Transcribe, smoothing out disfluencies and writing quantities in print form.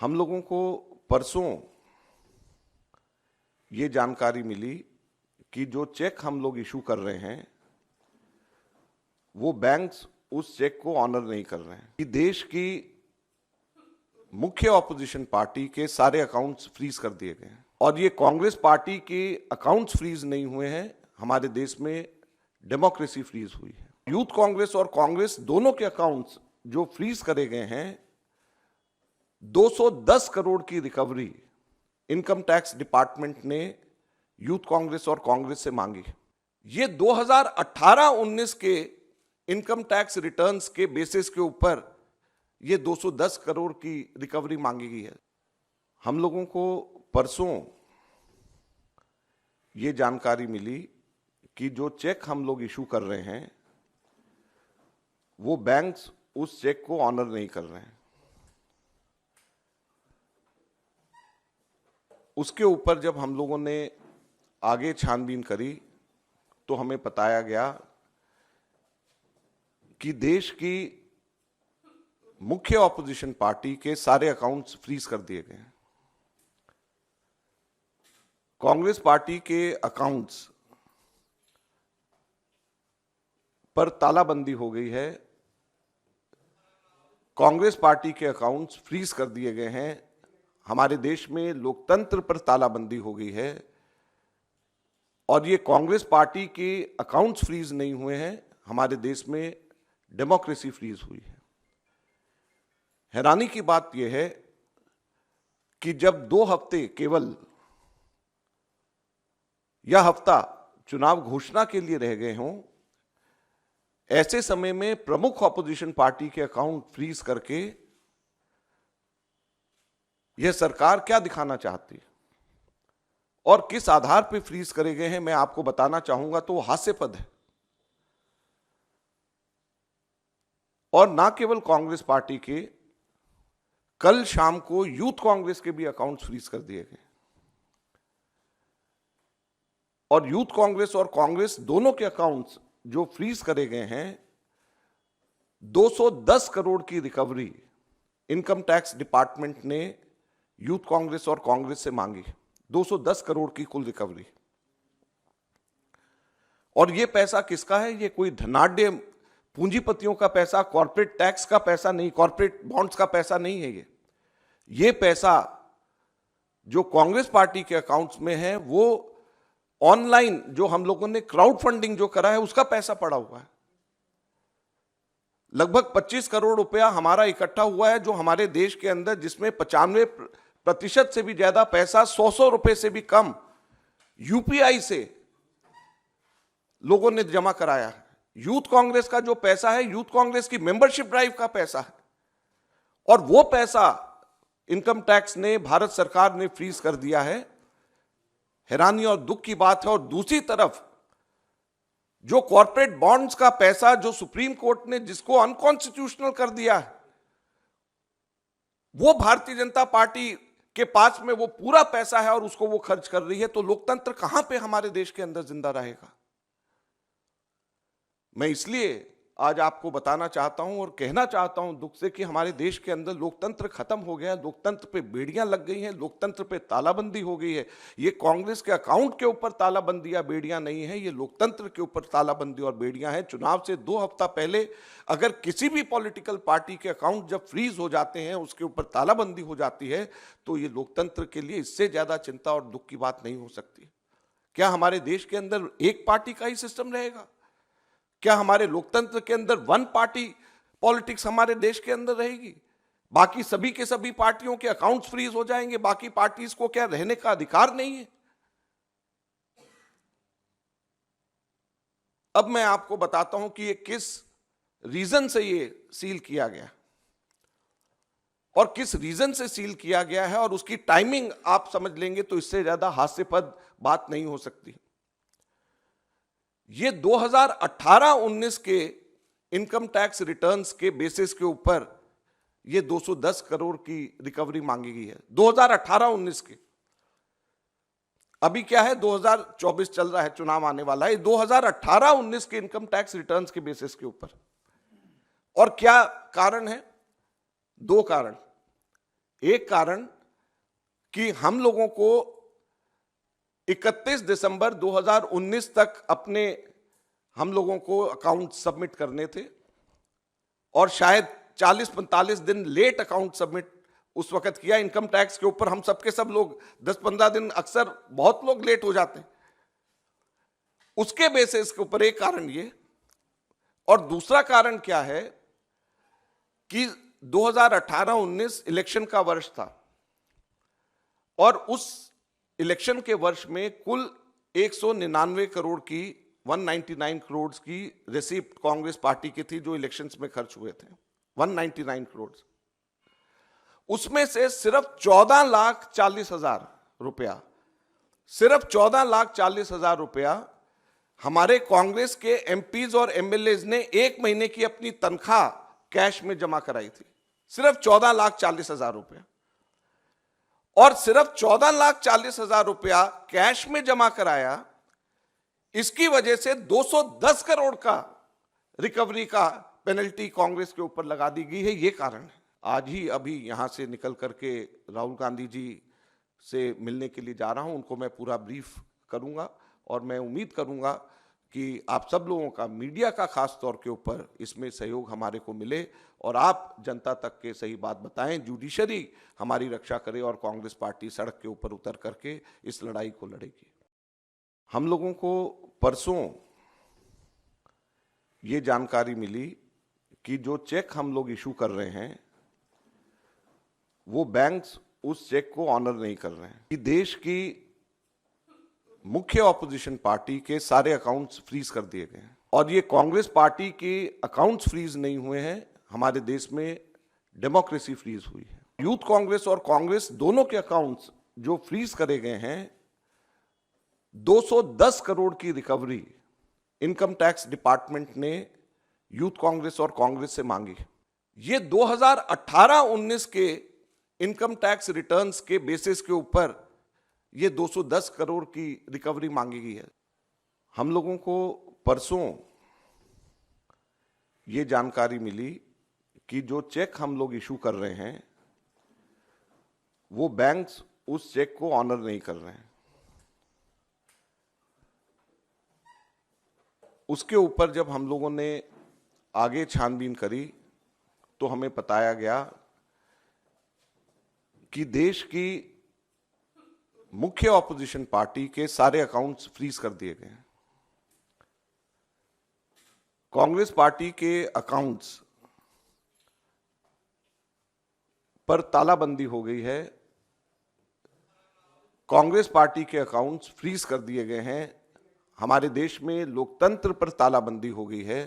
हम लोगों को परसों ये जानकारी मिली कि जो चेक हम लोग इशू कर रहे हैं वो बैंक्स उस चेक को ऑनर नहीं कर रहे हैं कि देश की मुख्य ऑपोजिशन पार्टी के सारे अकाउंट्स फ्रीज कर दिए गए हैं और ये कांग्रेस पार्टी के अकाउंट्स फ्रीज नहीं हुए हैं, हमारे देश में डेमोक्रेसी फ्रीज हुई है। यूथ कांग्रेस और कांग्रेस दोनों के अकाउंट्स जो फ्रीज करे गए हैं, 210 करोड़ की रिकवरी इनकम टैक्स डिपार्टमेंट ने यूथ कांग्रेस और कांग्रेस से मांगी। ये 2018-19 के इनकम टैक्स रिटर्न्स के बेसिस के ऊपर ये 210 करोड़ की रिकवरी मांगी गई है। हम लोगों को परसों ये जानकारी मिली कि जो चेक हम लोग इशू कर रहे हैं वो बैंक्स उस चेक को ऑनर नहीं कर रहे हैं। उसके ऊपर जब हम लोगों ने आगे छानबीन करी तो हमें बताया गया कि देश की मुख्य ऑपोजिशन पार्टी के सारे अकाउंट्स फ्रीज कर दिए गए हैं। कांग्रेस पार्टी के अकाउंट्स पर तालाबंदी हो गई है। कांग्रेस पार्टी के अकाउंट्स फ्रीज कर दिए गए हैं। हमारे देश में लोकतंत्र पर तालाबंदी हो गई है और ये कांग्रेस पार्टी के अकाउंट्स फ्रीज नहीं हुए हैं, हमारे देश में डेमोक्रेसी फ्रीज हुई है। हैरानी की बात यह है कि जब 2 हफ्ते केवल यह हफ्ता चुनाव घोषणा के लिए रह गए हों, ऐसे समय में प्रमुख ऑपोजिशन पार्टी के अकाउंट फ्रीज करके यह सरकार क्या दिखाना चाहती है और किस आधार पर फ्रीज करे गए हैं, मैं आपको बताना चाहूंगा तो हास्यास्पद है। और ना केवल कांग्रेस पार्टी के, कल शाम को यूथ कांग्रेस के भी अकाउंट्स फ्रीज कर दिए गए और यूथ कांग्रेस और कांग्रेस दोनों के अकाउंट्स जो फ्रीज करे गए हैं, 210 करोड़ की रिकवरी इनकम टैक्स डिपार्टमेंट ने यूथ कांग्रेस और कांग्रेस से मांगी। 210 करोड़ की कुल रिकवरी। और यह पैसा किसका है? यह कोई धनाढ्य पूंजीपतियों का पैसा, कॉर्पोरेट टैक्स का पैसा नहीं, कॉर्पोरेट बॉन्ड्स का पैसा नहीं है। ये पैसा जो कांग्रेस पार्टी के अकाउंट्स में है वो ऑनलाइन जो हम लोगों ने क्राउड फंडिंग जो करा है उसका पैसा पड़ा हुआ है। लगभग 25 करोड़ रुपया हमारा इकट्ठा हुआ है जो हमारे देश के अंदर, जिसमें 95% से भी ज्यादा पैसा 100 रुपए से भी कम यूपीआई से लोगों ने जमा कराया है। यूथ कांग्रेस का जो पैसा है, यूथ कांग्रेस की मेंबरशिप ड्राइव का पैसा है और वो पैसा इनकम टैक्स ने, भारत सरकार ने फ्रीज कर दिया है। हैरानी और दुख की बात है। और दूसरी तरफ जो कॉर्पोरेट बॉन्ड्स का पैसा जो सुप्रीम कोर्ट ने जिसको अनकॉन्स्टिट्यूशनल कर दिया है, वो भारतीय जनता पार्टी के पास में वो पूरा पैसा है और उसको वो खर्च कर रही है। तो लोकतंत्र कहां पे हमारे देश के अंदर जिंदा रहेगा? मैं इसलिए आज आपको बताना चाहता हूं और कहना चाहता हूं दुख से कि हमारे देश के अंदर लोकतंत्र खत्म हो गया है। लोकतंत्र पे बेड़ियां लग गई हैं, लोकतंत्र पे तालाबंदी हो गई है। ये कांग्रेस के अकाउंट के ऊपर तालाबंदी या बेड़ियां नहीं है, ये लोकतंत्र के ऊपर तालाबंदी और बेड़ियां हैं। चुनाव से 2 हफ्ता पहले अगर किसी भी पॉलिटिकल पार्टी के अकाउंट जब फ्रीज हो जाते हैं, उसके ऊपर तालाबंदी हो जाती है, तो ये लोकतंत्र के लिए इससे ज्यादा चिंता और दुख की बात नहीं हो सकती। क्या हमारे देश के अंदर एक पार्टी का ही सिस्टम रहेगा? क्या हमारे लोकतंत्र के अंदर वन पार्टी पॉलिटिक्स हमारे देश के अंदर रहेगी? बाकी सभी के सभी पार्टियों के अकाउंट्स फ्रीज हो जाएंगे? बाकी पार्टीज को क्या रहने का अधिकार नहीं है? अब मैं आपको बताता हूं कि ये किस रीजन से ये सील किया गया और किस रीजन से सील किया गया है, और उसकी टाइमिंग आप समझ लेंगे तो इससे ज्यादा हास्यास्पद बात नहीं हो सकती। ये 2018-19 के इनकम टैक्स रिटर्न्स के बेसिस के ऊपर ये 210 करोड़ की रिकवरी मांगी गई है। 2018-19 के, अभी क्या है 2024 चल रहा है, चुनाव आने वाला है। 2018-19 के इनकम टैक्स रिटर्न्स के बेसिस के ऊपर। और क्या कारण है? 2 कारण। एक कारण कि हम लोगों को 31 दिसंबर 2019 तक हम लोगों को अकाउंट सबमिट करने थे और शायद 40-45 दिन लेट अकाउंट सबमिट उस वक्त किया। इनकम टैक्स के ऊपर हम सबके सब लोग 10-15 दिन, अक्सर बहुत लोग लेट हो जाते हैं। उसके बेसिस के ऊपर एक कारण ये, और दूसरा कारण क्या है कि 2018-19 इलेक्शन का वर्ष था और उस इलेक्शन के वर्ष में कुल 199 करोड़ की 199 करोड़ की रिसीप्ट कांग्रेस पार्टी की थी जो इलेक्शंस में खर्च हुए थे, 199 करोड़। उसमें से सिर्फ 14,40,000 रुपया, सिर्फ 14,40,000 रुपया हमारे कांग्रेस के एमपीज और एमएलएज ने एक महीने की अपनी तनख्वाह कैश में जमा कराई थी। सिर्फ 14,40,000 रुपया, और सिर्फ 14,40,000 रुपया कैश में जमा कराया। इसकी वजह से 210 करोड़ का रिकवरी का पेनल्टी कांग्रेस के ऊपर लगा दी गई है। ये कारण है। आज ही अभी यहां से निकल करके राहुल गांधी जी से मिलने के लिए जा रहा हूं, उनको मैं पूरा ब्रीफ करूंगा और मैं उम्मीद करूंगा कि आप सब लोगों का, मीडिया का खास तौर के ऊपर इसमें सहयोग हमारे को मिले और आप जनता तक के सही बात बताएं, जुडिशरी हमारी रक्षा करे और कांग्रेस पार्टी सड़क के ऊपर उतर करके इस लड़ाई को लड़ेगी। हम लोगों को परसों ये जानकारी मिली कि जो चेक हम लोग इशू कर रहे हैं वो बैंक्स उस चेक को ऑनर नहीं कर रहे हैं। कि देश की मुख्य ऑपोजिशन पार्टी के सारे अकाउंट्स फ्रीज कर दिए गए हैं और ये कांग्रेस पार्टी के अकाउंट्स फ्रीज नहीं हुए हैं, हमारे देश में डेमोक्रेसी फ्रीज हुई है। यूथ कांग्रेस और कांग्रेस दोनों के अकाउंट्स जो फ्रीज करे गए हैं, 210 करोड़ की रिकवरी इनकम टैक्स डिपार्टमेंट ने यूथ कांग्रेस और कांग्रेस से मांगी। ये 2018-19 के इनकम टैक्स रिटर्न्स के बेसिस के ऊपर ये 210 करोड़ की रिकवरी मांगी गई है। हम लोगों को परसों ये जानकारी मिली कि जो चेक हम लोग इशू कर रहे हैं वो बैंक्स उस चेक को ऑनर नहीं कर रहे हैं। उसके ऊपर जब हम लोगों ने आगे छानबीन करी तो हमें बताया गया कि देश की मुख्य ऑपोजिशन पार्टी के सारे अकाउंट्स फ्रीज कर दिए गए हैं। कांग्रेस पार्टी के अकाउंट्स पर तालाबंदी हो गई है। कांग्रेस पार्टी के अकाउंट्स फ्रीज कर दिए गए हैं। हमारे देश में लोकतंत्र पर तालाबंदी हो गई है।